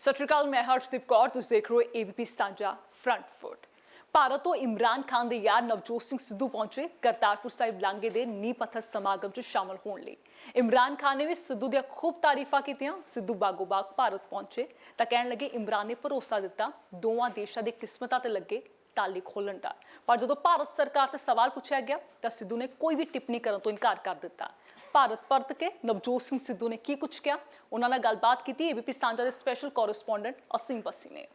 ਸਤਿ ਸ਼੍ਰੀ ਅਕਾਲ, ਮੈਂ ਹਰਸ਼ਦੀਪ ਕੌਰ। ਤੁਸੀਂ ਦੇਖ ਰਹੇ ਹੋ ABP ਸਾਂਝਾ ਫਰੰਟ ਫੁੱਟ। ਭਾਰਤ ਤੋਂ ਇਮਰਾਨ ਖਾਨ ਦੇ ਯਾਰ ਨਵਜੋਤ ਸਿੰਘ ਸਿੱਧੂ ਪਹੁੰਚੇ ਕਰਤਾਰਪੁਰ ਸਾਹਿਬ ਲਾਂਘੇ ਦੇ ਨੀਂਹ ਪੱਥਰ ਸਮਾਗਮ 'ਚ ਸ਼ਾਮਲ ਹੋਣ ਲਈ। ਇਮਰਾਨ ਖਾਨ ਨੇ ਵੀ ਸਿੱਧੂ ਦੀਆਂ ਖੂਬ ਤਾਰੀਫਾਂ ਕੀਤੀਆਂ। ਸਿੱਧੂ ਬਾਗੋ-ਬਾਗ ਭਾਰਤ ਪਹੁੰਚੇ ਤਾਂ ਕਹਿਣ ਲੱਗੇ ਇਮਰਾਨ ਨੇ ਭਰੋਸਾ ਦਿੱਤਾ ਦੋਵਾਂ ਦੇਸ਼ਾਂ ਦੀ ਕਿਸਮਤਾਂ ਤੇ ਲੱਗੇ ਤਾਲੀ ਖੋਲਣ ਦਾ। ਪਰ ਜਦੋਂ ਭਾਰਤ ਸਰਕਾਰ ਤੇ ਸਵਾਲ ਪੁੱਛਿਆ ਗਿਆ ਤਾਂ ਸਿੱਧੂ ਨੇ ਕੋਈ ਵੀ ਟਿੱਪਣੀ ਕਰਨ ਤੋਂ ਇਨਕਾਰ ਕਰ ਦਿੱਤਾ। ਭਾਰਤ ਪਰਤ ਕੇ ਨਵਜੋਤ ਸਿੰਘ ਸਿੱਧੂ ਨੇ ਕੀ ਕੁਝ ਕਿਹਾ, ਉਹਨਾਂ ਨਾਲ ਗੱਲਬਾਤ ਕੀਤੀ ABP ਸਾਂਝਾ ਦੇ ਸਪੈਸ਼ਲ ਕੋਰੈਸਪੋਂਡੈਂਟ ਅਸੀਮ ਬਸੀ ਨੇ।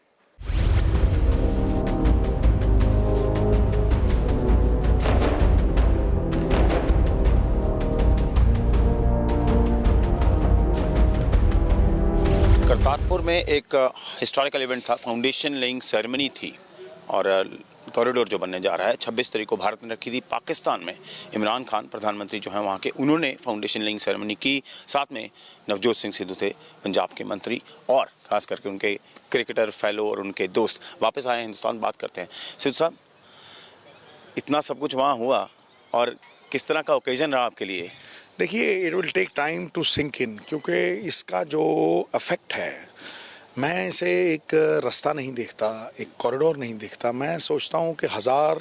करतारपुर में एक हिस्टोरिकल इवेंट था, फाउंडेशन लेइंग सेरेमनी थी और कॉरिडोर जो बनने जा रहा है 26 तारीख को भारत ने रखी थी। पाकिस्तान में इमरान खान प्रधानमंत्री जो हैं वहाँ के, उन्होंने फाउंडेशन लेइंग सेरेमनी की। साथ में नवजोत सिंह सिद्धू थे पंजाब के मंत्री और ख़ास करके उनके क्रिकेटर फेलो और उनके दोस्त वापस आए हिंदुस्तान। बात करते हैं सिद्धू साहब, इतना सब कुछ वहाँ हुआ और किस तरह का ओकेजन रहा आपके लिए? देखिए, it will take time to sink in, क्योंकि इसका जो इफेक्ट है, मैं इसे एक रास्ता नहीं देखता, एक कॉरिडोर नहीं देखता। मैं सोचता हूँ कि 1000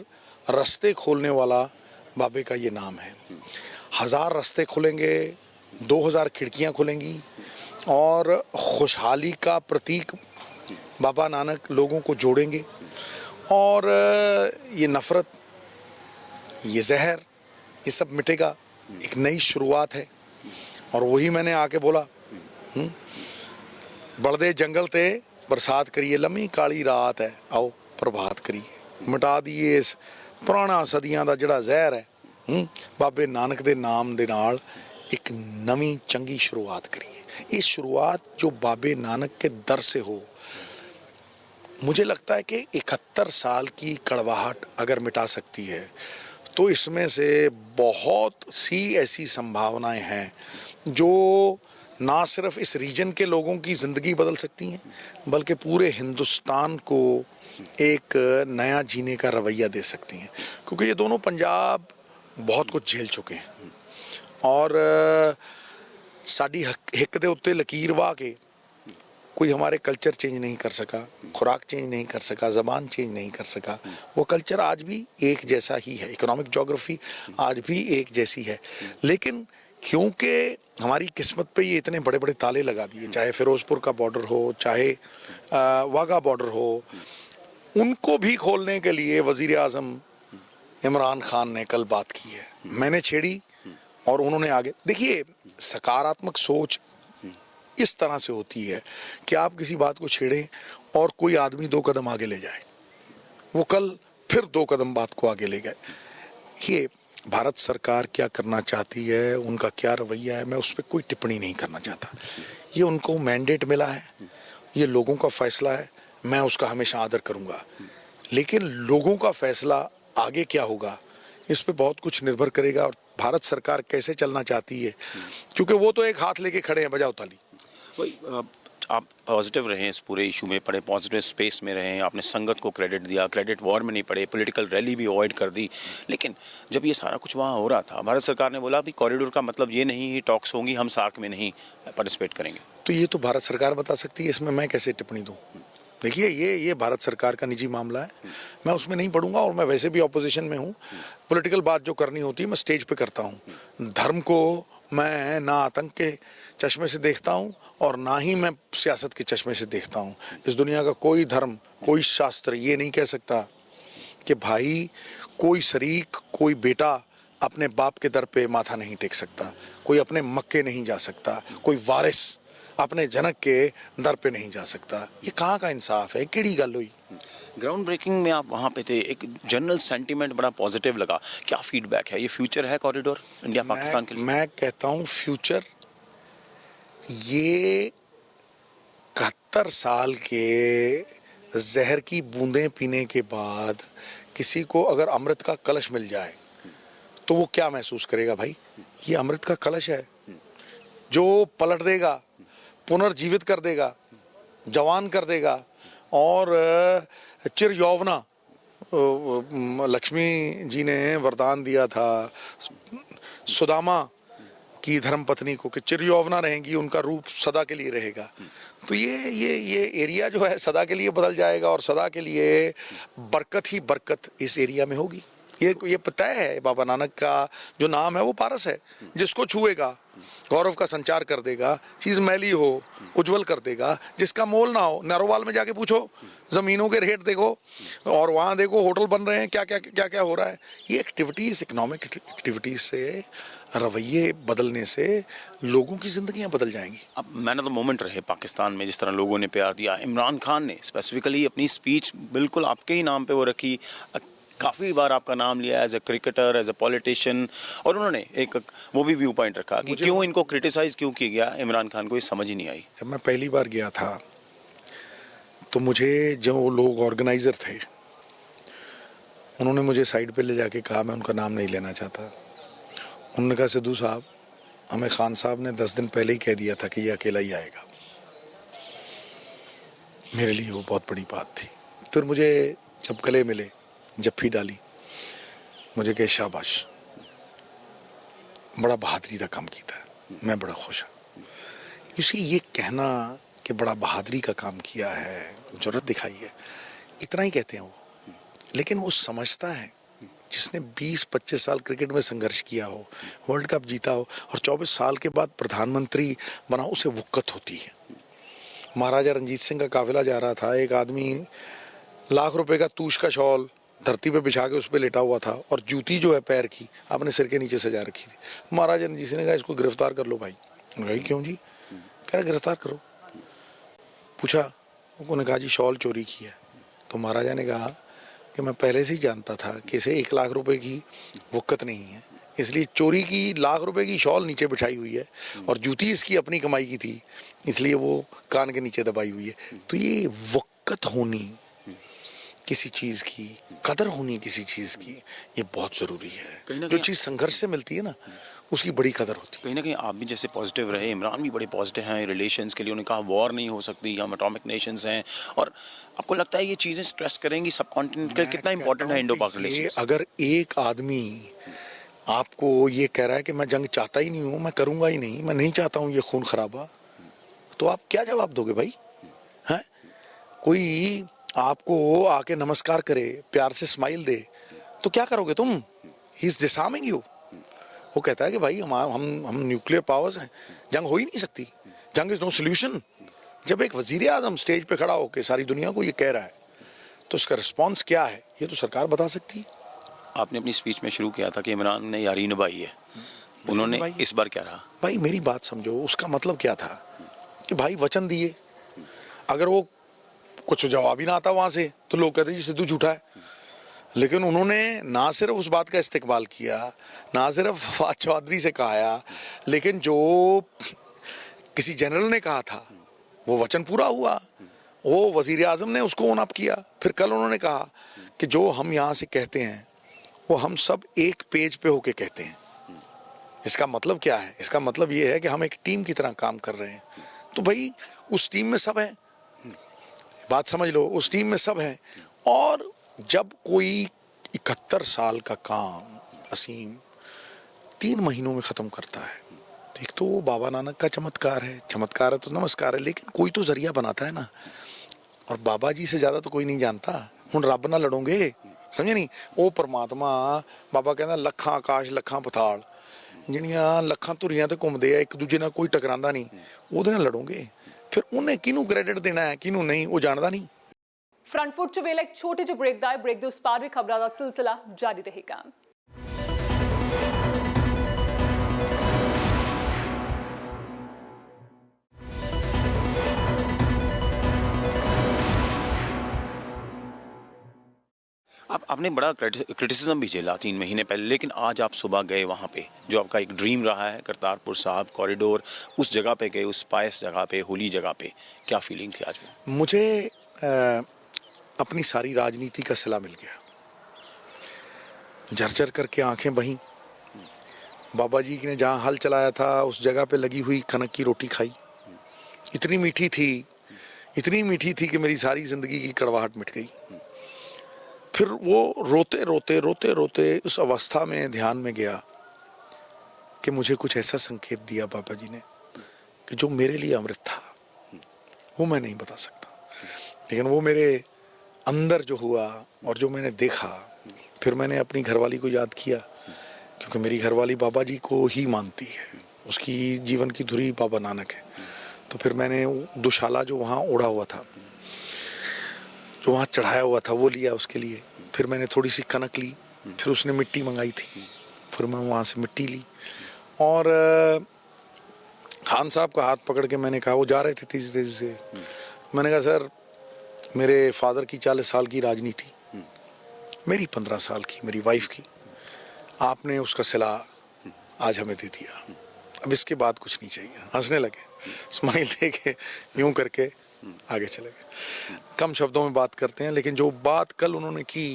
रास्ते खोलने वाला बाबे का ये नाम है। 1000 रास्ते खुलेंगे, 2000 खिड़कियाँ खुलेंगी और खुशहाली का प्रतीक बाबा नानक लोगों को जोड़ेंगे और ये नफ़रत, ये जहर, ये सब मिटेगा। एक नई शुरुआत है और वही मैंने आके बोला, बड़दे जंगल ते बरसात करिए, लम्मी काली रात है, आओ प्रभात करिए, मिटा दिए इस पुराना सदियां दा जिहड़ा जहर है। बाबे नानक दे नाम दे नाल एक नवी चंगी शुरुआत करिए। ये शुरुआत जो बाबे नानक के दर से हो, मुझे लगता है कि 71 साल की कड़वाहट अगर मिटा सकती है तो इसमें से बहुत सी ऐसी संभावनाएं हैं जो ना सिर्फ इस रीजन के लोगों की ज़िंदगी बदल सकती हैं, बल्कि पूरे हिंदुस्तान को एक नया जीने का रवैया दे सकती हैं। क्योंकि ये दोनों पंजाब बहुत कुछ झेल चुके हैं और साड़ी हिक दे उत्ते लकीर वाह के कोई हमारे कल्चर चेंज नहीं कर सका, खुराक चेंज नहीं कर सका, ज़बान चेंज नहीं कर सका। वो कल्चर आज भी एक जैसा ही है, इकोनॉमिक जोग्राफी आज भी एक जैसी है। लेकिन क्योंकि हमारी किस्मत पे ये इतने बड़े बड़े ताले लगा दिए, चाहे फिरोजपुर का बॉर्डर हो, चाहे वाघा बॉर्डर हो, उनको भी खोलने के लिए वज़ीर आज़म इमरान खान ने कल बात की है। मैंने छेड़ी और उन्होंने आगे। देखिए, सकारात्मक सोच इस तरह से होती है कि आप किसी बात को छेड़ें और कोई आदमी 2 कदम आगे ले जाए। वो कल फिर 2 कदम बात को आगे ले गए। ये भारत सरकार क्या करना चाहती है, उनका क्या रवैया है, मैं उस पर कोई टिप्पणी नहीं करना चाहता। ये उनको मैंडेट मिला है, ये लोगों का फैसला है, मैं उसका हमेशा आदर करूँगा। लेकिन लोगों का फैसला आगे क्या होगा, इस पर बहुत कुछ निर्भर करेगा और भारत सरकार कैसे चलना चाहती है, क्योंकि वो तो एक हाथ लेके खड़े हैं, बजाओ ताली। आप पॉजिटिव रहे इस पूरे इशू में, पड़े पॉजिटिव स्पेस में रहे, आपने संगत को क्रेडिट दिया, क्रेडिट वॉर में नहीं पड़े, पॉलिटिकल रैली भी अवॉइड कर दी। लेकिन जब ये सारा कुछ वहाँ हो रहा था, भारत सरकार ने बोला कि कॉरिडोर का मतलब ये नहीं है टॉक्स होंगी, हम सार्क में नहीं पार्टिसिपेट करेंगे। तो ये तो भारत सरकार बता सकती है, इसमें मैं कैसे टिप्पणी दूँ? देखिए, ये भारत सरकार का निजी मामला है, मैं उसमें नहीं पढ़ूंगा और मैं वैसे भी ऑपोजिशन में हूँ। पॉलिटिकल बात जो करनी होती है मैं स्टेज पे करता हूँ। धर्म को मैं ना आतंक के चश्मे से देखता हूँ और ना ही मैं सियासत के चश्मे से देखता हूँ। इस दुनिया का कोई धर्म, कोई शास्त्र ये नहीं कह सकता कि भाई कोई शरीक, कोई बेटा अपने बाप के दर पे माथा नहीं टेक सकता, कोई अपने मक्के नहीं जा सकता, कोई वारिस अपने जनक के दर पे नहीं जा सकता। ये कहाँ का इंसाफ है, केड़ी गल हुई? ग्राउंड ब्रेकिंग में आप वहाँ पे थे, एक जनरल सेंटीमेंट बड़ा पॉजिटिव लगा, क्या फीडबैक है? ये फ्यूचर है कॉरिडोर इंडिया पाकिस्तान के लिए? मैं कहता हूँ फ्यूचर, ये 71 साल के जहर की बूंदें पीने के बाद किसी को अगर अमृत का कलश मिल जाए तो वो क्या महसूस करेगा? भाई, ये अमृत का कलश है जो पलट देगा, पुनर्जीवित कर देगा, जवान कर देगा और चिर यौवना। लक्ष्मी जी ने वरदान दिया था सुदामा की धर्मपत्नी को कि चिर यौवना रहेंगी, उनका रूप सदा के लिए रहेगा। तो ये एरिया जो है सदा के लिए बदल जाएगा और सदा के लिए बरकत ही बरकत इस एरिया में होगी। ये पता है बाबा नानक का जो नाम है वो पारस है, जिसको छुएगा गौरव का संचार कर देगा, चीज मैली हो उज्जवल कर देगा, जिसका मोल ना हो। नैरोवाल में जाके पूछो, जमीनों के रेट देखो और वहां देखो होटल बन रहे हैं, क्या क्या क्या क्या हो रहा है। ये एक्टिविटीज, इकोनॉमिक एक्टिविटीज से, रवैये बदलने से लोगों की जिंदगियां बदल जाएंगी। अब मैन ऑफ द मोमेंट रहे पाकिस्तान में, जिस तरह लोगों ने प्यार दिया, इमरान खान ने स्पेसिफिकली अपनी स्पीच बिल्कुल आपके ही नाम पे वो रखी, काफ़ी बार आपका नाम लिया as a cricketer, as a politician, और उन्होंने एक वो भी व्यू पॉइंट रखा कि क्यों इनको क्रिटिसाइज क्यों किया गया इमरान खान को, ये समझ ही नहीं आई। जब मैं पहली बार गया था तो मुझे जो लोग ऑर्गेनाइजर थे उन्होंने मुझे साइड पे ले जाके कहा, मैं उनका नाम नहीं लेना चाहता, उन्होंने कहा सिद्धू साहब, हमें खान साहब ने 10 दिन पहले ही कह दिया था कि ये अकेला ही आएगा। मेरे लिए वो बहुत बड़ी बात थी। फिर मुझे जब गले मिले, जफ्फी डाली, मुझे कहे शाबाश, बड़ा बहादुरी का काम किया है, मैं बड़ा खुश हूँ। इसी ये कहना कि बड़ा बहादुरी का काम किया है, जरूरत दिखाई है, इतना ही कहते हैं वो। लेकिन वो समझता है जिसने 20-25 साल क्रिकेट में संघर्ष किया हो, वर्ल्ड कप जीता हो और 24 साल के बाद प्रधानमंत्री बना, उसे वक़्त होती है। महाराजा रंजीत सिंह का काफिला जा रहा था, एक आदमी लाख रुपए का तूश का शॉल धरती पे बिछा के उस पर लेटा हुआ था और जूती जो है पैर की अपने सिर के नीचे सजा रखी थी। महाराजा रंजीत सिंह ने कहा इसको गिरफ्तार कर लो भाई। भाई क्यों जी? कह रहे गिरफ्तार करो। पूछा, उन्होंने कहा जी शॉल चोरी की है। तो महाराजा ने कहा कि मैं पहले से ही जानता था कि इसे 1 लाख रुपए की वक़्त नहीं है, इसलिए चोरी की लाख रुपए की शॉल नीचे बिछाई हुई है और जूती इसकी अपनी कमाई की थी, इसलिए वो कान के नीचे दबाई हुई है। तो ये वक़्त होनी किसी चीज की, कदर होनी किसी चीज की, ये बहुत जरूरी है। जो चीज संघर्ष से मिलती है ना, उसकी बड़ी कदर होती है। कहीं ना कहीं आप भी जैसे पॉजिटिव रहे, इमरान भी बड़े पॉजिटिव हैं रिलेशंस के लिए, उन्होंने कहा वॉर नहीं हो सकती, हम एटॉमिक नेशंस हैं, और आपको लगता है ये चीज़ें स्ट्रेस करेंगी सब कॉन्टिनेंट के, कितना इंपॉर्टेंट है इंडो पाक रिलेशंस? अगर एक आदमी आपको ये कह रहा है कि मैं जंग चाहता ही नहीं हूँ, मैं करूंगा ही नहीं, मैं नहीं चाहता हूँ ये खून खराबा, तो आप क्या जवाब दोगे भाई? हैं? कोई आपको आके नमस्कार करे, प्यार से स्माइल दे, तो क्या करोगे तुम? He is disarming you. वो कहता है कि भाई हम न्यूक्लियर पावर्स हैं, जंग हो ही नहीं सकती, जंग इज नो सोल्यूशन। जब एक वजीर आजम स्टेज पे खड़ा होकर सारी दुनिया को ये कह रहा है, तो उसका रिस्पॉन्स क्या है ये तो सरकार बता सकती है। आपने अपनी स्पीच में शुरू किया था कि इमरान ने यारी निभाई है, उन्होंने इस बार क्या रहा? भाई मेरी बात समझो, उसका मतलब क्या था कि भाई वचन दिए, अगर वो कुछ जवाब ही ना आता वहां से तो लोग कहते हैं सिद्धू झूठा है। लेकिन उन्होंने ना सिर्फ उस बात का इस्तेकबाल किया, ना सिर्फ फवाद चौधरी से कहा, लेकिन जो किसी जनरल ने कहा था वो वचन पूरा हुआ। वो वजीर आजम ने उसको ऑन अप किया। फिर कल उन्होंने कहा कि जो हम यहाँ से कहते हैं वो हम सब एक पेज पे होके कहते हैं। इसका मतलब क्या है? इसका मतलब ये है कि हम एक टीम की तरह काम कर रहे हैं। तो भाई उस टीम में सब है, बात समझ लो, उस टीम में सब है। और जब कोई 71 साल का काम असीम 3 महीनों में खत्म करता है, तो एक तो वो बाबा नानक का चमत्कार है, चमत्कार है तो नमस्कार है, लेकिन कोई तो जरिया बनाता है ना। और बाबा जी से ज्यादा तो कोई नहीं जानता। हुण रब ना लड़ोगे, समझे नहीं? वो परमात्मा, बाबा कहना लखां आकाश लखां पताल, ਜਿਹੜੀਆਂ ਲੱਖਾਂ ਧੁਰੀਆਂ ਤੇ ਘੁੰਮਦੇ ਆ ਇੱਕ ਦੂਜੇ ਨਾਲ, ਕੋਈ ਟਕਰਾਂਦਾ ਨਹੀਂ, ਉਹਦੇ ਨਾਲ ਲੜੋਗੇ। ਫਿਰ ਉਹਨੇ ਕਿਹਨੂੰ ਕ੍ਰੈਡਿਟ ਦੇਣਾ ਹੈ, ਕਿਹਨੂੰ ਨਹੀਂ, ਉਹ ਜਾਣਦਾ ਨਹੀਂ। ਫਰੰਟ ਫੁੱਟ 'ਚ ਵੇਲੇ ਇੱਕ ਛੋਟੇ ਜਿਹੇ ਬ੍ਰੇਕ ਦਾ ਹੈ। ਬ੍ਰੇਕ ਦੇ ਉਸ ਪਾਰ ਵੀ ਖਬਰਾਂ ਦਾ ਸਿਲਸਿਲਾ ਜਾਰੀ ਰਹੇਗਾ। आपने बड़ा क्रिटिसिज्म भी झेला 3 महीने पहले, लेकिन आज आप सुबह गए वहाँ पे, जो आपका एक ड्रीम रहा है करतारपुर साहिब कॉरिडोर, उस जगह पे गए, उस पायस जगह पे, होली जगह पे, क्या फीलिंग थी आज में? मुझे अपनी सारी राजनीति का सिला मिल गया। झरझर करके आंखें बहीं। बाबा जी ने जहाँ हल चलाया था उस जगह पे लगी हुई कनक की रोटी खाई, इतनी मीठी थी, इतनी मीठी थी कि मेरी सारी जिंदगी की कड़वाहट मिट गई। फिर वो रोते रोते रोते रोते उस अवस्था में ध्यान में गया कि मुझे कुछ ऐसा संकेत दिया बाबा जी ने कि जो मेरे लिए अमृत था। वो मैं नहीं बता सकता, लेकिन वो मेरे अंदर जो हुआ और जो मैंने देखा, फिर मैंने अपनी घरवाली को याद किया, क्योंकि मेरी घरवाली बाबा जी को ही मानती है, उसकी जीवन की धुरी बाबा नानक है। तो फिर मैंने दुशाला जो वहाँ ओढ़ा हुआ था, जो वहाँ चढ़ाया हुआ था, वो लिया उसके लिए। फिर मैंने थोड़ी सी कनक ली, फिर उसने मिट्टी मंगाई थी, फिर मैं वहाँ से मिट्टी ली। और खान साहब का हाथ पकड़ के मैंने कहा, वो जा रहे थे तेजी तेजी से, मैंने कहा सर, मेरे फादर की 40 साल की राजनीति, मेरी 15 साल की, मेरी वाइफ की, आपने उसका सिला आज हमें दे दिया, अब इसके बाद कुछ नहीं चाहिए। हंसने लगे, स्माइल दे के यूं करके आगे चले गए। कम शब्दों में बात करते हैं, लेकिन जो बात कल उन्होंने की,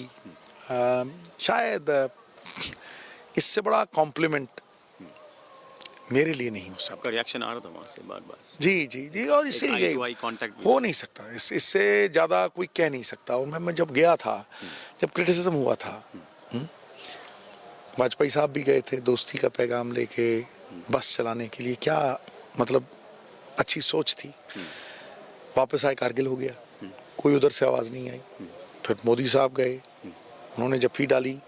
शायद इससे बड़ा कॉम्प्लीमेंट मेरे लिए नहीं हो सकता। आपका रिएक्शन आ रहा था वहाँ से बार बार। जी जी जी, और इससे आई टू आई कांटेक्ट हो नहीं सकता, इससे ज़्यादा कोई कह नहीं सकता। और मैं जब गया था, जब क्रिटिसिज्म हुआ था, वाजपेयी साहब भी गए थे दोस्ती का पैगाम लेके बस चलाने के लिए, क्या मतलब अच्छी सोच थी। वापस आए, कारगिल हो गया, कोई उधर से आवाज़ नहीं आई। फिर मोदी साहब गए, उन्होंने जफ्फी डाली,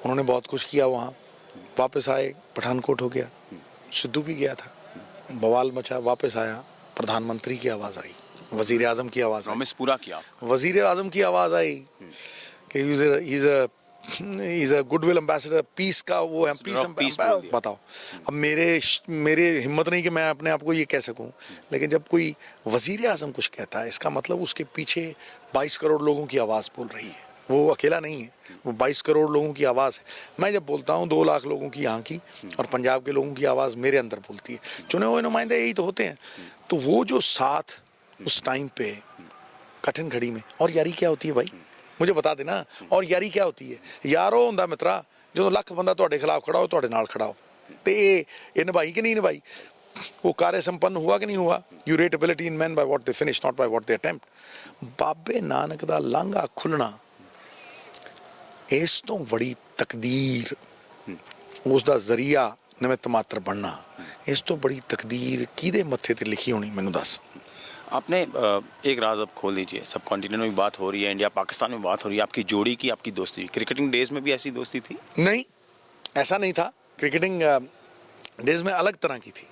उन्होंने बहुत कुछ किया वहाँ। वापस आए, पठानकोट हो गया, सिद्धू भी गया था, बवाल मचा, वापस आया, प्रधानमंत्री की आवाज़ आई, वजीर आजम की आवाज़ आई, प्रॉमिस पूरा किया, वजीर आजम की आवाज़ आई कि is a goodwill ambassador, peace का वो है, पीस बताओ। अब मेरे हिम्मत नहीं कि मैं अपने आप को ये कह सकूं, लेकिन जब कोई वजीर आजम कुछ कहता है, इसका मतलब उसके पीछे 22 करोड़ लोगों की आवाज़ बोल रही है, वो अकेला नहीं है, वो 22 करोड़ लोगों की आवाज़ है। मैं जब बोलता हूँ 2 लाख लोगों की यहाँ की और पंजाब के लोगों की आवाज़ मेरे अंदर बोलती है। चुने हुए नुमाइंदे यही तो होते हैं। तो वो जो साथ उस टाइम पे कठिन घड़ी में, और यारी क्या होती है भाई, मुझे बता देना, और यारी क्या होती है? यारो ਹੁੰਦਾ ਮਿੱਤਰਾ ਜਦੋਂ ਲੱਖ ਬੰਦਾ ਤੁਹਾਡੇ ਖਿਲਾਫ ਖੜਾ ਹੋ, ਤੁਹਾਡੇ ਨਾਲ ਖੜਾ ਹੋ, ਤੇ ਇਹ ਨਿਭਾਈ ਕਿ ਨਹੀਂ ਨਿਭਾਈ? वो कार्य संपन्न हुआ कि नहीं हुआ? You rate ability in men by what they finish, not by what they attempt. ਬਾਬੇ ਨਾਨਕ ਦਾ ਲਾਂਘਾ ਖੁੱਲਣਾ, ਇਸ ਤੋਂ ਬੜੀ ਤਕਦੀਰ, ਉਸ ਦਾ ਜ਼ਰੀਆ ਨਿਮਿਤ ਮਾਤਰ ਬਣਨਾ, ਇਸ ਤੋਂ ਬੜੀ ਤਕਦੀਰ ਕਿਹਦੇ ਮੱਥੇ ਤੇ ਲਿਖੀ ਹੋਣੀ, ਮੈਨੂੰ ਦੱਸ। आपने एक राज अब खोल दीजिए, सब कॉन्टिनेंट में भी बात हो रही है, इंडिया पाकिस्तान में बात हो रही है, आपकी जोड़ी की, आपकी दोस्ती, क्रिकेटिंग डेज में भी ऐसी दोस्ती थी? नहीं, ऐसा नहीं था। क्रिकेटिंग डेज में अलग तरह की थी,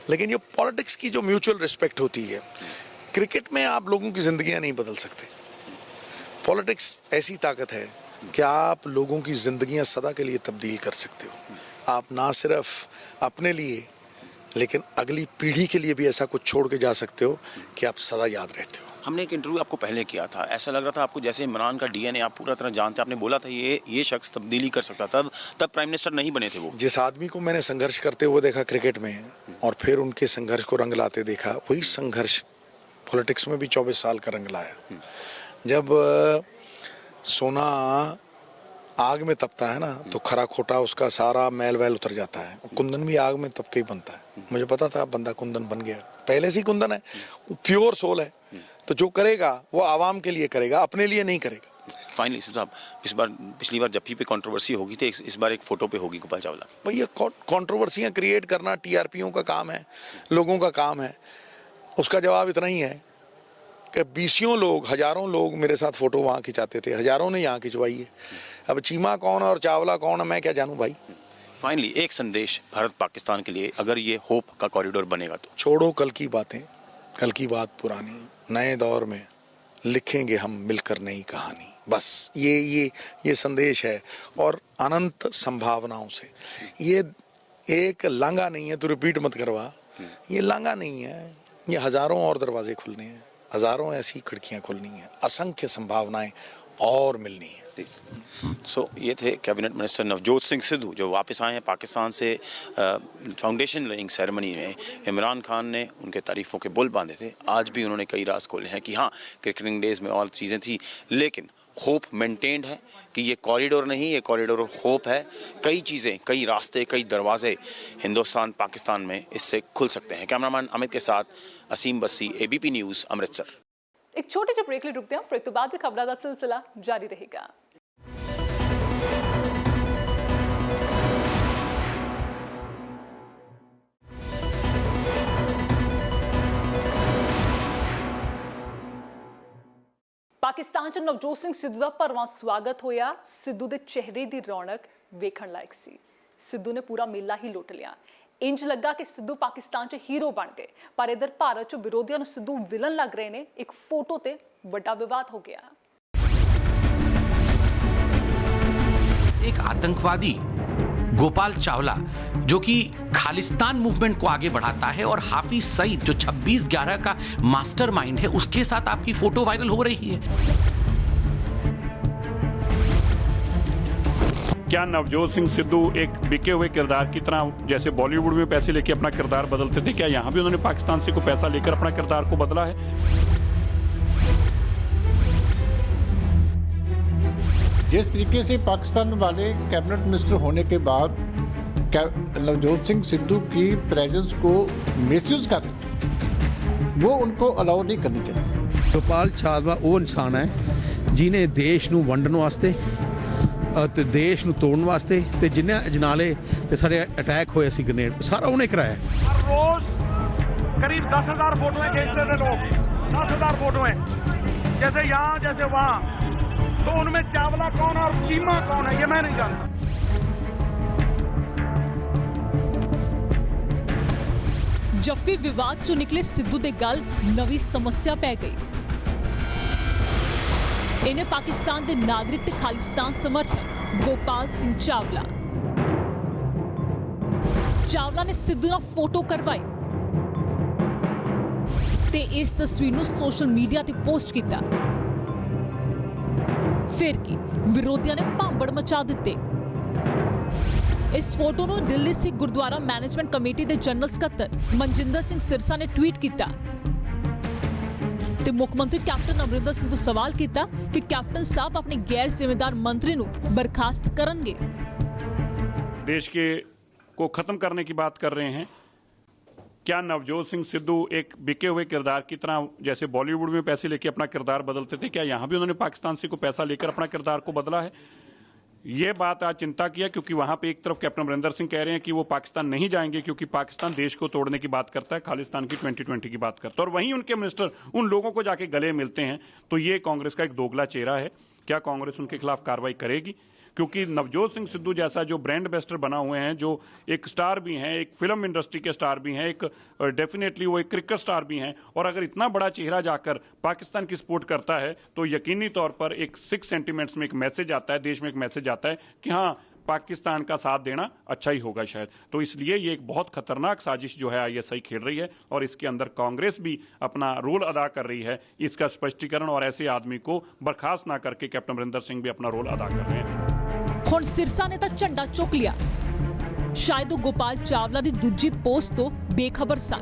लेकिन ये पॉलिटिक्स की जो म्यूचुअल रिस्पेक्ट होती है, क्रिकेट में आप लोगों की जिंदगियां नहीं बदल सकते। पॉलिटिक्स ऐसी ताकत है कि आप लोगों की जिंदगियां सदा के लिए तब्दील कर सकते हो। आप ना सिर्फ अपने लिए, लेकिन अगली पीढ़ी के लिए भी ऐसा कुछ छोड़ के जा सकते हो कि आप सदा याद रहते हो। हमने एक इंटरव्यू आपको पहले किया था, ऐसा लग रहा था आपको जैसे इमरान का डीएनए आप पूरा तरह जानते। आपने बोला था ये शख्स तब्दीली कर सकता, तब प्राइम मिनिस्टर नहीं बने थे वो। जिस आदमी को मैंने संघर्ष करते हुए देखा क्रिकेट में, और फिर उनके संघर्ष को रंग लाते देखा, वही संघर्ष पॉलिटिक्स में भी 24 साल का रंग लाया। जब सोना आग में तपता है ना, तो खरा खोटा उसका सारा मैल वैल उतर जाता है। कुंदन भी आग में तप के ही बनता है। मुझे पता था बंदा कुंदन बन गया, पहले से ही कुंदन है, प्योर सोल है। तो जो करेगा वो आवाम के लिए करेगा, अपने लिए नहीं करेगा। फाइनली साहब, पिछली बार जप्फी पे कंट्रोवर्सी होगी थी, इस बार एक फोटो पे होगी गोपाल चावला। भाई ये कंट्रोवर्सियां क्रिएट करना टीआरपीओं का काम है, लोगों का काम है। उसका जवाब इतना ही है कि 20 लोग, हजारों लोग मेरे साथ फोटो वहाँ खिंचाते थे, हजारों ने यहाँ खिंचवाई है। अब चीमा कौन और चावला कौन है, मैं क्या जानूं भाई। फाइनली एक संदेश भारत पाकिस्तान के लिए, अगर ये होप का कॉरिडोर बनेगा तो। छोड़ो कल की बातें, कल की बात पुरानी, नए दौर में लिखेंगे हम मिलकर नई कहानी। बस ये संदेश है, और अनंत संभावनाओं से। ये एक लांगा नहीं है, तो रिपीट मत करवा, ये लांगा नहीं है, ये हजारों और दरवाजे खुलने हैं, हजारों ऐसी खिड़कियां खुलनी हैं, असंख्य संभावनाएं और मिलनी है। सो ये थे कैबिनेट मिनिस्टर नवजोत सिंह सिद्धू, जो वापस आए हैं पाकिस्तान से। फाउंडेशन लेइंग सेरेमनी में इमरान खान ने उनके तारीफ़ों के बुल बांधे थे। आज भी उन्होंने कई राज खोले हैं कि हाँ, क्रिकेटिंग डेज में और चीज़ें थी, लेकिन होप मेंटेन्ड है कि ये कॉरिडोर नहीं, ये कॉरिडोर होप है। कई चीज़ें, कई रास्ते, कई दरवाजे हिंदुस्तान पाकिस्तान में इससे खुल सकते हैं। कैमरामैन अमित के साथ असीम बस्सी, ABP न्यूज़, अमृतसर। एक छोटे से ब्रेक ले रुकते हैं, फिर तो बाद में खबरों का सिलसिला जारी रहेगा। ਪਾਕਿਸਤਾਨ 'ਚ ਨਵਜੋਤ ਸਿੰਘ ਸਿੱਧੂ ਦਾ ਭਰਵਾਂ ਸਵਾਗਤ ਹੋਇਆ। ਸਿੱਧੂ ਦੇ ਚਿਹਰੇ ਦੀ ਰੌਣਕ ਵੇਖਣ ਲਾਇਕ ਸੀ। ਸਿੱਧੂ ਨੇ ਪੂਰਾ ਮੇਲਾ ਹੀ ਲੁੱਟ ਲਿਆ। ਇੰਜ ਲੱਗਾ ਕਿ ਸਿੱਧੂ ਪਾਕਿਸਤਾਨ 'ਚ ਹੀਰੋ ਬਣ ਗਏ, ਪਰ ਇਧਰ ਭਾਰਤ 'ਚ ਵਿਰੋਧੀਆਂ ਨੂੰ ਸਿੱਧੂ ਵਿਲਨ ਲੱਗ ਰਹੇ ਨੇ। ਇੱਕ ਫੋਟੋ ਤੇ ਵੱਡਾ ਵਿਵਾਦ ਹੋ ਗਿਆ। एक आतंकवादी गोपाल चावला जो कि खालिस्तान मूवमेंट को आगे बढ़ाता है और हाफिज सईद जो 26/11 का मास्टरमाइंड है, उसके साथ आपकी फोटो वायरल हो रही है। क्या नवजोत सिंह सिद्धू एक बिके हुए किरदार की तरह जैसे बॉलीवुड में पैसे लेके अपना किरदार बदलते थे, क्या यहाँ भी उन्होंने पाकिस्तान से कोई पैसा लेकर अपना किरदार को बदला है? जिस तरीके से पाकिस्तान वाले कैबिनेट मिनिस्टर होने के बाद नवजोत सिंह सिद्धू की प्रेजेंस को मिसयूज कर रहे थे, वो उनको अलाउ नहीं करनी चाहिए। गोपाल चावला वो इंसान है जिन्हें देश ਨੂੰ ਵੰਡਣ ਵਾਸਤੇ ਤੇ ਦੇਸ਼ ਨੂੰ ਤੋੜਨ ਵਾਸਤੇ ਤੇ ਜਿੰਨੇ ਅਜਨਾਲੇ ਤੇ ਸਾਰੇ ਅਟੈਕ ਹੋਏ ਸੀ ਗ੍ਰੇਨੇਡ ਸਾਰਾ ਉਹਨੇ ਕਰਾਇਆ। हर रोज करीब 10,000 फोटोएं खींचते थे लोग, 10,000 फोटोएं, जैसे यहाँ जैसे वहाँ। तो उनमें चावला कौन और चीमा कौन है ये मैं नहीं जानता। ਜੱਫੀ ਵਿਵਾਦ 'ਚੋਂ ਨਿਕਲੇ ਸਿੱਧੂ ਦੇ ਗੱਲ ਨਵੀਂ ਸਮੱਸਿਆ ਪੈ ਗਈ। ਇਹਨੇ ਪਾਕਿਸਤਾਨ ਦੇ ਨਾਗਰਿਕ ਤੇ ਖਾਲਿਸਤਾਨ ਸਮਰਥਕ ਗੋਪਾਲ ਸਿੰਘ ਚਾਵਲਾ ਨੇ ਸਿੱਧੂ ਨਾਲ ਫੋਟੋ ਕਰਵਾਈ ਤੇ ਇਸ ਤਸਵੀਰ ਨੂੰ ਸੋਸ਼ਲ ਮੀਡੀਆ ਤੇ ਪੋਸਟ ਕੀਤਾ। ਫਿਰ ਕੀ ਵਿਰੋਧੀਆਂ ਨੇ ਭਾਂਬੜ ਮਚਾ ਦਿੱਤੇ। ਇਸ ਫੋਟੋ ਨੂੰ ਦਿੱਲੀ ਸਿੱਖ ਗੁਰਦੁਆਰਾ ਮੈਨੇਜਮੈਂਟ ਕਮੇਟੀ ਦੇ ਜਨਰਲ ਸਕੱਤਰ ਮਨਜਿੰਦਰ ਸਿੰਘ ਸਿਰਸਾ ਨੇ ਟਵੀਟ ਕੀਤਾ ਤੇ ਮੁੱਖ ਮੰਤਰੀ ਕੈਪਟਨ ਅਮਰਿੰਦਰ ਸਿੰਘ ਤੋਂ ਸਵਾਲ ਕੀਤਾ ਕਿ ਕੈਪਟਨ ਸਾਹਿਬ ਆਪਣੇ ਗੈਰ ਜ਼ਿੰਮੇਦਾਰ ਮੰਤਰੀ ਨੂੰ ਬਰਖਾਸਤ ਕਰਨਗੇ। देश के को खत्म करने की बात कर रहे हैं। क्या नवजोत सिंह सिद्धू एक बिके हुए किरदार की तरह जैसे बॉलीवुड में पैसे लेके अपना किरदार बदलते थे, क्या यहाँ भी उन्होंने पाकिस्तान से कोई पैसा लेकर अपना किरदार को बदला है? ये बात आज चिंता की है, क्योंकि वहां पे एक तरफ कैप्टन अमरिंदर सिंह कह रहे हैं कि वो पाकिस्तान नहीं जाएंगे क्योंकि पाकिस्तान देश को तोड़ने की बात करता है, खालिस्तान की 2020 की बात करता है, और वहीं उनके मिनिस्टर उन लोगों को जाके गले मिलते हैं। तो ये कांग्रेस का एक दोगला चेहरा है। क्या कांग्रेस उनके खिलाफ कार्रवाई करेगी? क्योंकि नवजोत सिंह सिद्धू जैसा जो ब्रांड एम्बेसडर बना हुए हैं, जो एक स्टार भी हैं, एक फिल्म इंडस्ट्री के स्टार भी हैं, एक डेफिनेटली वो एक क्रिकेट स्टार भी हैं, और अगर इतना बड़ा चेहरा जाकर पाकिस्तान की सपोर्ट करता है तो यकीनी तौर पर एक सिख सेंटिमेंट्स में एक मैसेज आता है, देश में एक मैसेज आता है कि हाँ, पाकिस्तान का साथ देना अच्छा ही होगा शायद। तो इसलिए ये एक बहुत खतरनाक साजिश जो है आईएसआई खेल रही है, और इसके अंदर कांग्रेस भी अपना रोल अदा कर रही है। इसका स्पष्टीकरण और ऐसे आदमी को बर्खास्त ना करके कैप्टन अमरिंदर सिंह भी अपना रोल अदा कर रहे हैं। ਹੁਣ ਸਿਰਸਾ ਨੇ ਤਾਂ ਝੰਡਾ ਚੁੱਕ ਲਿਆ। ਸ਼ਾਇਦ ਉਹ ਗੋਪਾਲ ਚਾਵਲਾ ਦੀ ਦੂਜੀ ਪੋਸਟ ਤੋਂ ਬੇਖਬਰ ਸਨ,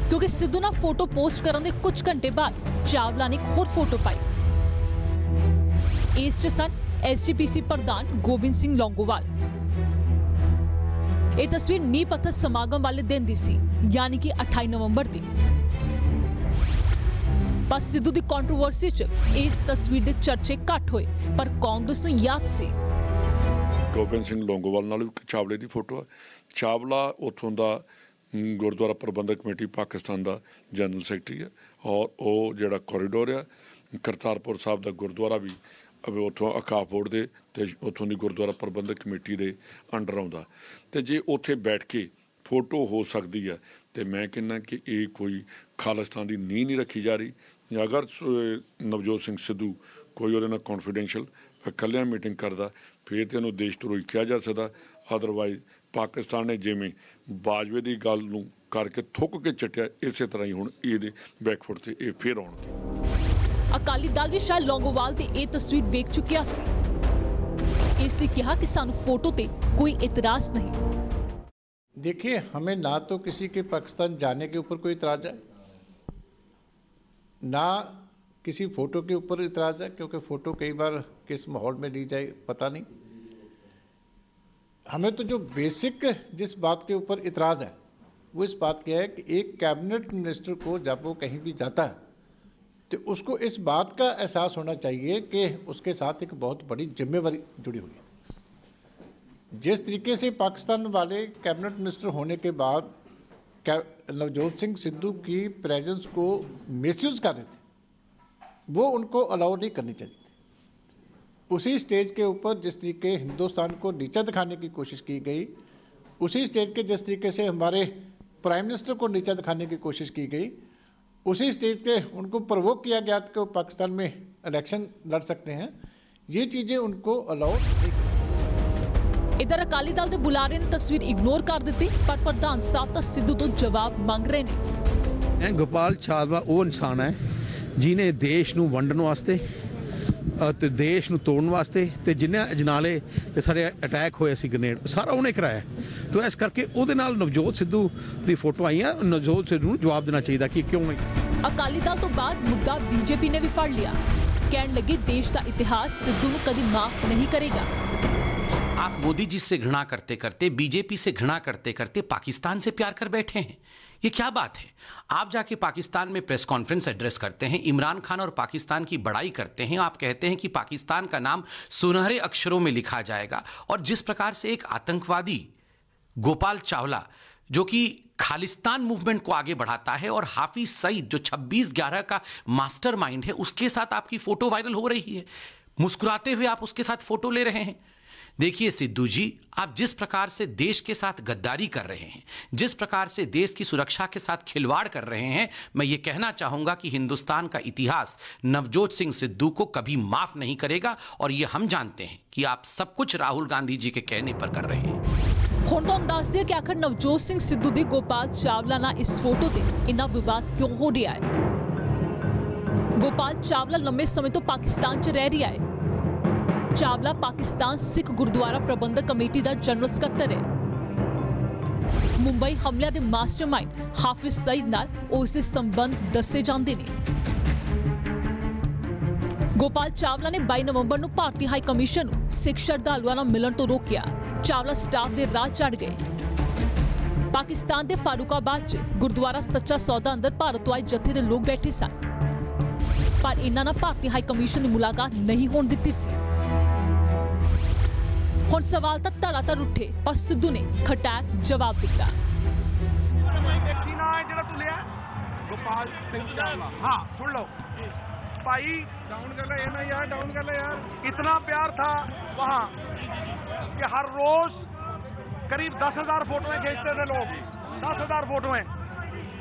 ਕਿਉਂਕਿ ਸਿੱਧੂ ਨਾਲ ਫੋਟੋ ਪੋਸਟ ਕਰਨ ਦੇ ਕੁਝ ਘੰਟੇ ਬਾਅਦ ਚਾਵਲਾ ਨੇ ਇੱਕ ਹੋਰ ਫੋਟੋ ਪਾਈ। ਇਸ 'ਚ ਸਨ ਐਸਜੀਪੀਸੀ ਪ੍ਰਧਾਨ ਗੋਬਿੰਦ ਸਿੰਘ ਲੌਂਗੋਵਾਲ। ਇਹ ਤਸਵੀਰ ਨੀਂਹ ਪੱਥਰ ਸਮਾਗਮ ਵਾਲੇ ਦਿਨ ਦੀ ਸੀ, ਯਾਨੀ ਕਿ 28 ਨਵੰਬਰ ਦੀ। बस सिद्धू की कंट्रोवर्सी च इस तस्वीर के चर्चे घट होए, पर कांग्रेस ਨੂੰ याद सी ਗੋਬਿੰਦ ਸਿੰਘ ਲੌਂਗੋਵਾਲ ਨਾਲ ਵੀ ਚਾਵਲੇ ਦੀ ਫੋਟੋ ਹੈ। ਚਾਵਲਾ ਉੱਥੋਂ ਦਾ ਗੁਰਦੁਆਰਾ ਪ੍ਰਬੰਧਕ ਕਮੇਟੀ ਪਾਕਿਸਤਾਨ ਦਾ ਜਨਰਲ ਸੈਕਟਰੀ ਹੈ, ਔਰ ਉਹ ਜਿਹੜਾ ਕੋਰੀਡੋਰ ਆ ਕਰਤਾਰਪੁਰ ਸਾਹਿਬ ਦਾ ਗੁਰਦੁਆਰਾ ਵੀ ਉੱਥੋਂ ਅਕਾਫ ਬੋਰਡ ਦੇ ਤੇ ਉੱਥੋਂ ਦੀ ਗੁਰਦੁਆਰਾ ਪ੍ਰਬੰਧਕ ਕਮੇਟੀ ਦੇ ਅੰਡਰ ਆਉਂਦਾ। ਤੇ ਜੇ ਉੱਥੇ ਬੈਠ ਕੇ ਫੋਟੋ ਹੋ ਸਕਦੀ ਹੈ ਤੇ ਮੈਂ ਕਹਿੰਦਾ ਕਿ ਇਹ ਕੋਈ ਖਾਲਿਸਤਾਨ ਦੀ ਨੀਂਹ ਨਹੀਂ ਰੱਖੀ ਜਾ ਰਹੀ। अगर नवजोत सिंह सिद्धू कोई ਉਹਦੇ ਨਾਲ कॉन्फिडेंशियल ਇਕੱਲਿਆਂ ਮੀਟਿੰਗ ਕਰਦਾ ਫਿਰ ਤੇ ਉਹਨੂੰ ਦੇਸ਼ ਧਰੋਹੀ ਕਿਹਾ ਜਾ ਸਕਦਾ। ਅਦਰਵਾਈਜ਼ ਪਾਕਿਸਤਾਨ ਨੇ ਜਿਵੇਂ ਬਾਜਵੇ ਦੀ ਗੱਲ ਨੂੰ ਕਰਕੇ ਥੁੱਕ ਕੇ ਚਟਿਆ, ਇਸੇ ਤਰ੍ਹਾਂ ਹੀ ਹੁਣ ਇਹਦੇ ਬੈਕਫੁੱਟ ਤੇ ਇਹ ਫੇਰ ਆਉਣਗੇ। ਅਕਾਲੀ ਦਲ ਵੀ ਸ਼ਾਇਦ ਲੌਂਗੋਵਾਲ ਤੇ ਇਹ ਤਸਵੀਰ ਵੇਖ ਚੁੱਕਿਆ ਸੀ, ਇਸ ਲਈ ਕਿਹਾ ਕਿ ਸਾਨੂੰ ਫੋਟੋ ਤੇ ਕੋਈ ਇਤਰਾਜ਼ नहीं। देखिए, हमें ना तो किसी के पाकिस्तान जाने के ऊपर कोई इतराज़ है, ना किसी फ़ोटो के ऊपर इतराज़ है, क्योंकि फ़ोटो कई बार किस माहौल में ली जाए पता नहीं। हमें तो जो बेसिक जिस बात के ऊपर इतराज़ है वो इस बात की है कि एक कैबिनेट मिनिस्टर को जब वो कहीं भी जाता है तो उसको इस बात का एहसास होना चाहिए कि उसके साथ एक बहुत बड़ी जिम्मेवारी जुड़ी हुई है। जिस तरीके से पाकिस्तान वाले कैबिनेट मिनिस्टर होने के बाद नवजोत सिंह सिद्धू की प्रेजेंस को मिसयूज कर रहे थे, वो उनको अलाउ नहीं करनी चाहिए थी। उसी स्टेज के ऊपर जिस तरीके हिंदुस्तान को नीचा दिखाने की कोशिश की गई, उसी स्टेज के जिस तरीके से हमारे प्राइम मिनिस्टर को नीचा दिखाने की कोशिश की गई, उसी स्टेज के उनको प्रवोक किया गया कि वो पाकिस्तान में इलेक्शन लड़ सकते हैं, ये चीज़ें उनको अलाउ नहीं। इधर अकाली दल के बुलारे ने तस्वीर इग्नोर कर दी, पर प्रधान साहब तो सिद्धू तो जवाब मांग रहे हैं। गोपाल चावला वो इंसान है जिन्हें देश ਨੂੰ ਵੰਡਣ ਵਾਸਤੇ ਤੇ ਦੇਸ਼ ਨੂੰ ਤੋੜਨ ਵਾਸਤੇ ਤੇ ਜਿੰਨੇ ਅਜਨਾਲੇ ਤੇ ਸਾਰੇ ਅਟੈਕ ਹੋਏ ਸੀ ਗ੍ਰੇਨੇਡ ਸਾਰਾ ਉਹਨੇ ਕਰਾਇਆ। ਤੋ ਇਸ ਕਰਕੇ ਉਹਦੇ ਨਾਲ ਨਵਜੋਤ ਸਿੱਧੂ ਦੀ ਫੋਟੋ ਆਈਆਂ। ਨਵਜੋਤ ਸਿੱਧੂ ਨੂੰ ਜਵਾਬ ਦੇਣਾ ਚਾਹੀਦਾ ਕਿ ਕਿਉਂ ਨਹੀਂ। ਅਕਾਲੀ ਦਲ ਤੋਂ ਬਾਅਦ ਮੁੱਦਾ ਬੀਜੇਪੀ ਨੇ ਵੀ ਫੜ ਲਿਆ। ਕਹਿਣ ਲੱਗੇ ਦੇਸ਼ ਦਾ ਇਤਿਹਾਸ ਸਿੱਧੂ ਨੂੰ ਕਦੀ ਮਾਫ ਨਹੀਂ ਕਰੇਗਾ। आप मोदी जी से घृणा करते करते, बीजेपी से घृणा करते करते पाकिस्तान से प्यार कर बैठे हैं। ये क्या बात है? आप जाके पाकिस्तान में प्रेस कॉन्फ्रेंस एड्रेस करते हैं, इमरान खान और पाकिस्तान की बड़ाई करते हैं, आप कहते हैं कि पाकिस्तान का नाम सुनहरे अक्षरों में लिखा जाएगा। और जिस प्रकार से एक आतंकवादी गोपाल चावला जो कि खालिस्तान मूवमेंट को आगे बढ़ाता है और हाफिज सईद जो 26/11 का मास्टरमाइंड है, उसके साथ आपकी फोटो वायरल हो रही है। मुस्कुराते हुए आप उसके साथ फोटो ले रहे हैं। देखिए सिद्धू जी, आप जिस प्रकार से देश के साथ गद्दारी कर रहे हैं, जिस प्रकार से देश की सुरक्षा के साथ खिलवाड़ कर रहे हैं, मैं ये कहना चाहूंगा कि हिंदुस्तान का इतिहास नवजोत सिंह सिद्धू को कभी माफ नहीं करेगा। और ये हम जानते हैं कि आप सब कुछ राहुल गांधी जी के कहने पर कर रहे हैं। ਹੁਣ ਤੁਹਾਨੂੰ ਦੱਸਦੇ ਕਿ ਆਖਰ ਨਵਜੋਤ ਸਿੰਘ ਸਿੱਧੂ ਦੀ ਗੋਪਾਲ ਚਾਵਲਾ ਨਾਲ ਇਸ ਫੋਟੋ ਤੇ ਇੰਨਾ ਵਿਵਾਦ ਕਿਉਂ ਹੋ ਰਿਹਾ ਹੈ। ਗੋਪਾਲ ਚਾਵਲਾ ਲੰਮੇ ਸਮੇਂ ਤੋਂ ਪਾਕਿਸਤਾਨ 'ਚ ਰਹਿ ਰਿਹਾ ਹੈ। ਚਾਵਲਾ ਪਾਕਿਸਤਾਨ ਸਿੱਖ ਗੁਰਦੁਆਰਾ ਪ੍ਰਬੰਧਕ ਕਮੇਟੀ ਦਾ ਜਨਰਲ ਸਕੱਤਰ ਹੈ। ਮੁੰਬਈ ਹਮਲਿਆਂ ਦੇ ਮਾਸਟਰਮਾਈਂਡ ਹਾਫਿਜ਼ ਸਈਦ ਨਾਲ ਉਸ ਦੇ ਸੰਬੰਧ ਦੱਸੇ ਜਾਂਦੇ ਨੇ। ਗੋਪਾਲ ਚਾਵਲਾ ਨੇ 22 ਨਵੰਬਰ ਨੂੰ ਭਾਰਤੀ ਹਾਈ ਕਮਿਸ਼ਨ ਨੂੰ ਸਿੱਖ ਸ਼ਰਧਾਲੂਆਂ ਨਾਲ ਮਿਲਣ ਤੋਂ ਰੋਕਿਆ। ਚਾਵਲਾ ਸਟਾਫ ਦੇ ਰਾਹ ਚੜ ਗਏ। ਪਾਕਿਸਤਾਨ ਦੇ ਫਾਰੂਕਾਬਾਦ 'ਚ ਗੁਰਦੁਆਰਾ ਸੱਚਾ ਸੌਦਾ ਅੰਦਰ ਭਾਰਤ ਤੋਂ ਆਏ ਜਥੇ ਦੇ ਲੋਕ ਬੈਠੇ ਸਨ, ਪਰ ਇਹਨਾਂ ਨਾਲ ਭਾਰਤੀ ਹਾਈ ਕਮਿਸ਼ਨ ਦੀ ਮੁਲਾਕਾਤ ਨਹੀਂ ਹੋਣ ਦਿੱਤੀ ਸੀ। ਹੁਣ ਸਵਾਲ ਤਾਂ ਧੜਾਧੜ ਉੱਠੇ ਪਰ ਸਿੱਧੂ ਨੇ ਖਟਾਕ ਜਵਾਬ ਦਿੱਤਾ। गोपाल सिंह चावला, हाँ सुन लो भाई, डाउन कर ले ना यार, डाउन कर ले यार। इतना प्यार था वहाँ कि हर रोज करीब 10,000 फोटोएं खींचते थे लोग, 10,000 फोटोएं,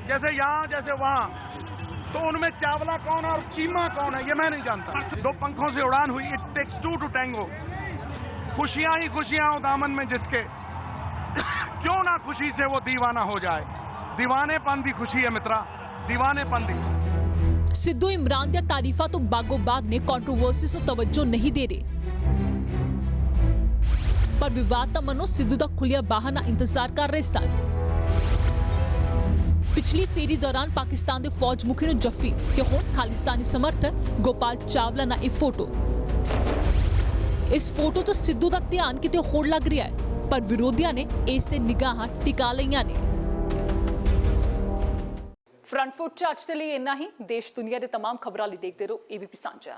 जैसे यहाँ जैसे वहाँ। तो उनमें चावला कौन है और चीमा कौन है ये मैं नहीं जानता। 2 पंखों से उड़ान हुई। It takes 2 to tango। खुशियां ही खुशियां हो दामन में जिसके, क्यों ना खुशी से वो दीवाना हो जाए। दीवानेपन दी खुशी है मित्रा, दीवानेपन दी। सिद्धू इमरान ਦੀਆਂ ਤਾਰੀਫਾਂ ਤੋਂ ਬਾਗੋ ਬਾਗ ਨੇ ਕੰਟਰੋਵਰਸੀ ਨੂੰ ਤਵੱਜੋ ਨਹੀਂ ਦੇ ਰਹੇ, ਪਰ ਵਿਵਾਦ ਤਾਂ ਮਨੋ ਸਿੱਧੂ ਦਾ ਖੁੱਲਿਆ ਬਾਹਾਂ ਨਾਲ ਇੰਤਜ਼ਾਰ ਕਰ ਰਹੇ ਸਨ। ਪਿਛਲੀ ਫੇਰੀ ਦੌਰਾਨ ਪਾਕਿਸਤਾਨ ਦੇ ਫੌਜ ਮੁਖੀ ਨੂੰ ਜੱਫੀ ਤੇ ਹੁਣ ਖਾਲਿਸਤਾਨੀ ਸਮਰਥਕ ਗੋਪਾਲ ਚਾਵਲਾ ਨਾਲ ਇਹ ਫੋਟੋ। ਇਸ ਫੋਟੋ 'ਚ ਸਿੱਧੂ ਦਾ ਧਿਆਨ ਕਿਤੇ ਹੋਰ ਲੱਗ ਰਿਹਾ ਹੈ, ਪਰ ਵਿਰੋਧੀਆਂ ਨੇ ਇਸ ਤੇ ਨਿਗਾਹਾਂ ਟਿਕਾ ਲਈਆਂ ਨੇ। ਫਰੰਟ ਫੁੱਟ 'ਚ ਅੱਜ ਦੇ ਲਈ ਇੰਨਾ ਹੀ। ਦੇਸ਼ ਦੁਨੀਆ ਦੇ तमाम ਖਬਰਾਂ ਲਈ ਦੇਖਦੇ ਰਹੋ ABP ਸਾਂਝਾ।